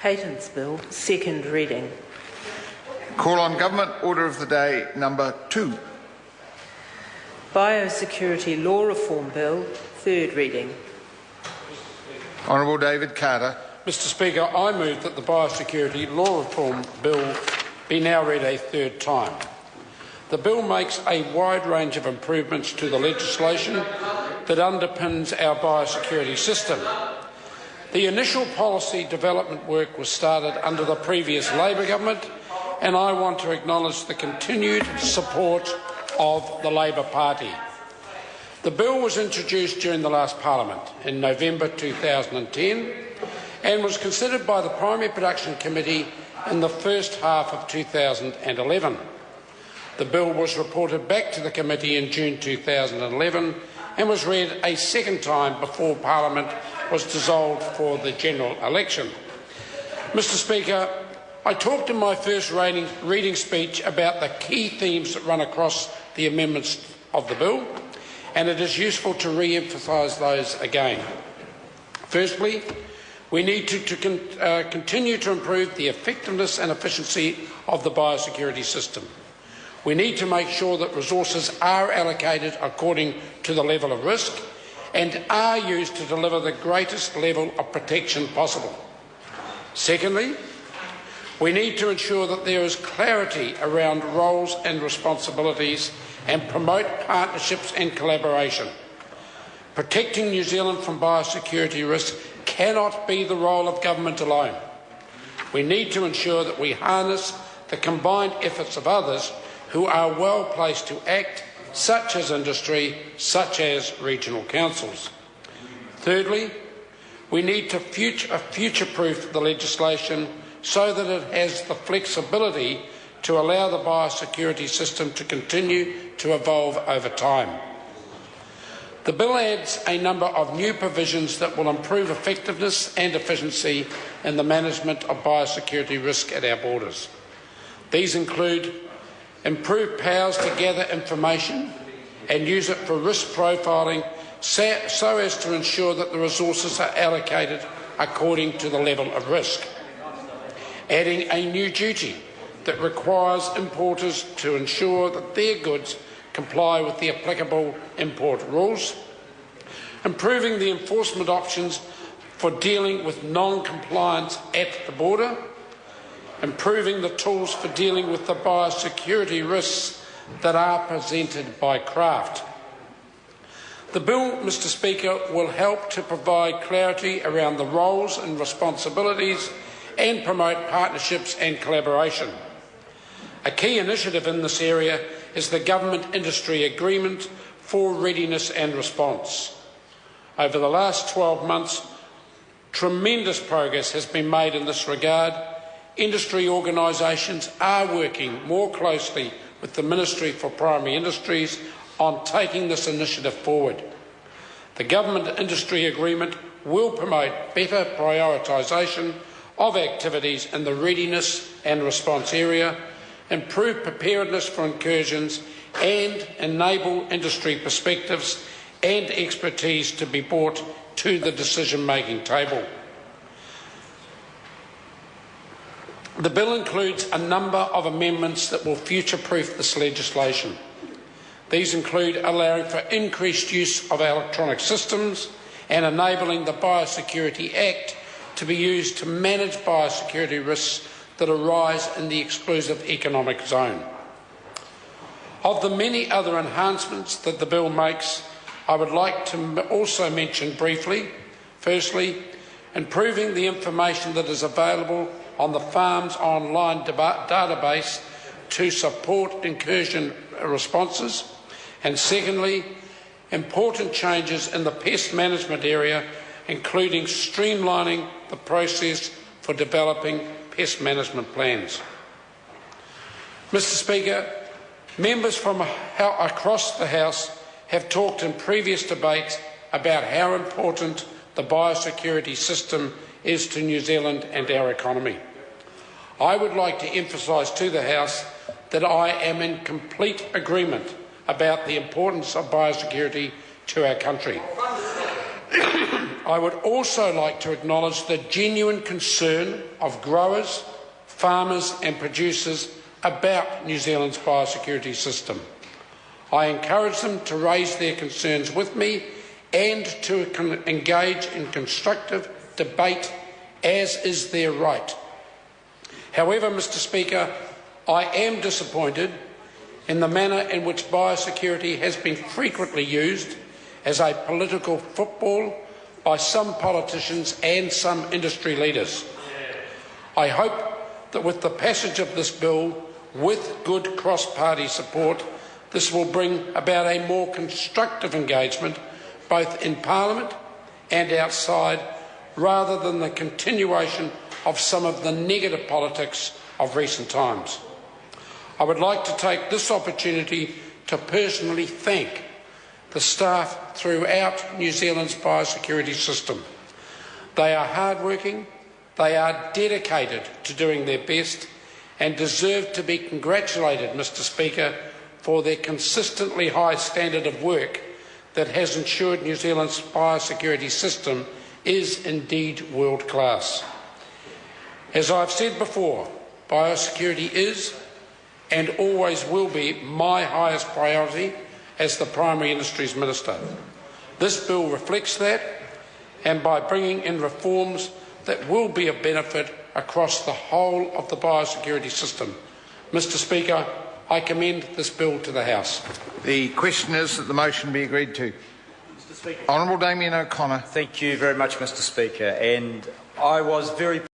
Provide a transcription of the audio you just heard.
Patents Bill, second reading. Call on Government Order of the Day number 2. Biosecurity Law Reform Bill, third reading. Honourable David Carter. Mr Speaker, I move that the Biosecurity Law Reform Bill be now read a third time. The bill makes a wide range of improvements to the legislation that underpins our biosecurity system. The initial policy development work was started under the previous Labor government, and I want to acknowledge the continued support of the Labor Party. The bill was introduced during the last Parliament in November 2010 and was considered by the Primary Production Committee in the first half of 2011. The bill was reported back to the committee in June 2011 and was read a second time before Parliament was dissolved for the general election. Mr Speaker, I talked in my first reading speech about the key themes that run across the amendments of the bill, and it is useful to re-emphasise those again. Firstly, we need to continue to improve the effectiveness and efficiency of the biosecurity system. We need to make sure that resources are allocated according to the level of risk and are used to deliver the greatest level of protection possible. Secondly, we need to ensure that there is clarity around roles and responsibilities and promote partnerships and collaboration. Protecting New Zealand from biosecurity risks cannot be the role of government alone. We need to ensure that we harness the combined efforts of others who are well placed to act, such as industry, such as regional councils. Thirdly, we need to future-proof the legislation so that it has the flexibility to allow the biosecurity system to continue to evolve over time. The bill adds a number of new provisions that will improve effectiveness and efficiency in the management of biosecurity risk at our borders. These include improved powers to gather information and use it for risk profiling so as to ensure that the resources are allocated according to the level of risk. Adding a new duty that requires importers to ensure that their goods comply with the applicable import rules. Improving the enforcement options for dealing with non-compliance at the border. Improving the tools for dealing with the biosecurity risks that are presented by craft. The bill, Mr Speaker, will help to provide clarity around the roles and responsibilities and promote partnerships and collaboration. A key initiative in this area is the Government-Industry Agreement for Readiness and Response. Over the last 12 months, tremendous progress has been made in this regard. Industry organisations are working more closely with the Ministry for Primary Industries on taking this initiative forward. The Government-Industry Agreement will promote better prioritisation of activities in the readiness and response area, improve preparedness for incursions and enable industry perspectives and expertise to be brought to the decision-making table. The bill includes a number of amendments that will future-proof this legislation. These include allowing for increased use of electronic systems and enabling the Biosecurity Act to be used to manage biosecurity risks that arise in the exclusive economic zone. Of the many other enhancements that the bill makes, I would like to also mention briefly, firstly, improving the information that is available on the Farm's online database to support incursion responses, and secondly, important changes in the pest management area, including streamlining the process for developing pest management plans. Mr Speaker, members from across the House have talked in previous debates about how important the biosecurity system is to New Zealand and our economy. I would like to emphasise to the House that I am in complete agreement about the importance of biosecurity to our country. I would also like to acknowledge the genuine concern of growers, farmers and producers about New Zealand's biosecurity system. I encourage them to raise their concerns with me and to engage in constructive debate, as is their right. However, Mr. Speaker, I am disappointed in the manner in which biosecurity has been frequently used as a political football by some politicians and some industry leaders. I hope that with the passage of this bill, with good cross-party support, this will bring about a more constructive engagement both in Parliament and outside, rather than the continuation of some of the negative politics of recent times. I would like to take this opportunity to personally thank the staff throughout New Zealand's biosecurity system. They are hardworking, they are dedicated to doing their best and deserve to be congratulated, Mr. Speaker, for their consistently high standard of work that has ensured New Zealand's biosecurity system is indeed world-class. As I've said before, biosecurity is and always will be my highest priority as the Primary Industries Minister. This bill reflects that, and by bringing in reforms that will be of benefit across the whole of the biosecurity system. Mr. Speaker, I commend this bill to the House. The question is that the motion be agreed to. Honourable Damien O'Connor. Thank you very much, Mr. Speaker. And I was very